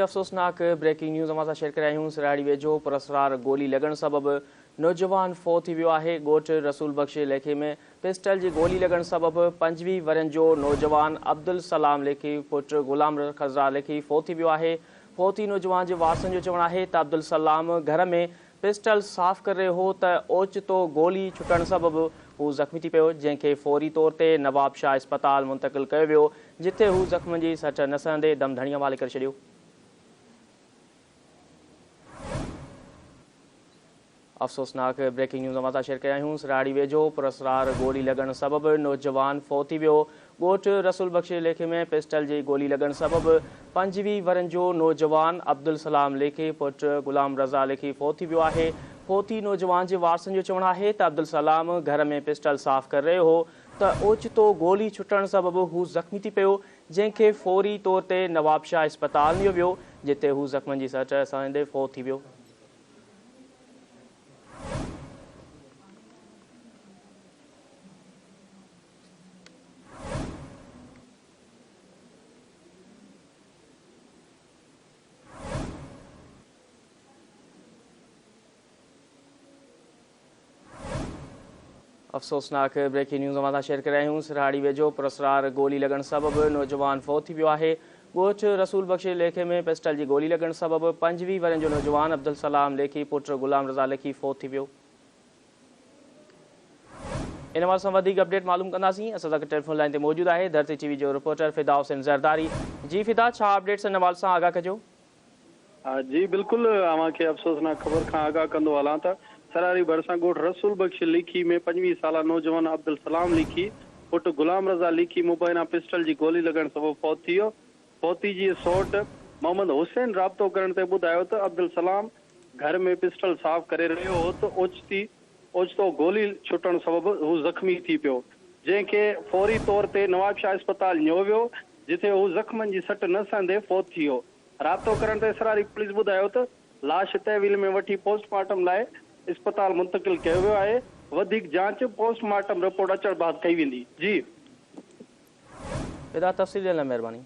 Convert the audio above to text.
अफ़सोसनाक breaking news असां share कराया आहियूं। सिराड़ी वेझो पुरस्कार गोली लॻण सबबि नौजवान फ़ौत थी वियो आहे। ॻोठु रसूल बख़्श लेखे में पिस्टल जी गोली लॻण सबबि 25 वरनि जो नौजवान अब्दुल सलाम लेखी पुटु ग़ुलाम खज़रा लेखी फ़ौत थी वियो आहे। फ़ौती नौजवान जे वारसनि जो चवणु आहे त अब्दुल सलाम घर में पिस्टल साफ़ करे रहियो हो त ओचितो गोली छुटण सबबि हू ज़ख़्मी थी पियो, जंहिंखे फ़ौरी तौर ते नवाब शाह इस्पताल मुंतक़िल कयो वियो, जिथे हू ज़ख़्मनि जी सट न सहंदे दम धणी हवाले करे छॾियो। अफ़सोसनाक ब्रेकिंग न्यूज़ असां शेयर कया आहियूं। सिराड़ी वेझो पुरस्कार गोली लॻण सबबि नौजवान फ़ौत थी वियो। ॻोठु रसूल बख़्श लेखे में पिस्टल जी गोली लॻण सबबि 25 वरनि जो नौजवान अब्दुल सलाम लेखे पुटु ग़ुलाम रज़ा लेखी फ़ौत थी वियो आहे। फ़ौती नौजवान जे वारसनि जो चवणु आहे त अब्दुल सलाम घर में पिस्टल साफ़ करे रहियो हो त ओचितो गोली छुटण सबबि हू ज़ख़्मी थी पियो, जंहिंखे फ़ौरी तौर ते नवाब शाह इस्पताल नियो वियो, जिते हू ज़ख़्मनि जी सट सहंदे फ़ौत थी वियो। अफ़सोसनाक ब्रेकिंग न्यूज़ असां शेयर कराया आहियूं। सिराड़ी वेझो पुरस्कार गोली लॻण सबबि नौजवान फ़ौत थी वियो आहे। ॻोठु रसूल बख़्श लेखे में पिस्टल जी गोली लॻण सबबि 25 वरनि जो नौजवान अब्दुल सलाम लेखी पुटु ग़ुलाम रज़ा लेखी फ़ौत थी वियो। इन वार सां वधीक अपडेट मालूम कंदासीं। असां सां टेलीफोन लाइन ते मौजूदु आहे धरती टीवी जो रिपोर्टर फिदा हुसैन ज़रदारी। जी फिदा, छा अपडेट्स इन हवाले सां आगाह कजो। जी बिल्कुल, अव्हांखे अफ़सोसनाक ख़बर खां आगाह कंदो हलां त सरारी भरिसां ॻोठ रसूल बख़्श लिखी में 25 साला नौजवान अब्दुल सलाम लिखी पुटु ग़ुलाम रज़ा लिखी मुबैना पिस्टल जी गोली लॻण सबबि फ़ौत थी वियो। फ़ौती जी सौट मोहम्मद हुसैन राब्तो करण ते ॿुधायो त अब्दुल सलाम घर में पिस्टल साफ़ करे रहियो हो त ओचितो गोली छुटण सबबि हू ज़ख़्मी थी पियो, जंहिंखे फ़ौरी तौर ते नवाब शाह इस्पताल नियो वियो, जिथे हू ज़ख़्मनि जी सट न सहंदे फ़ौत थी वियो। राब्तो करण ते सरारी पुलिस ॿुधायो त लाश तहवील में वठी पोस्टमार्टम लाइ इस्पताल मुंतक़िल कयो वियो आहे। वधीक जांच पोस्टमार्टम रिपोर्ट अचण बाद कई वेंदी। जी फिदा, तफ़सील ॾियण लाइ महिरबानी।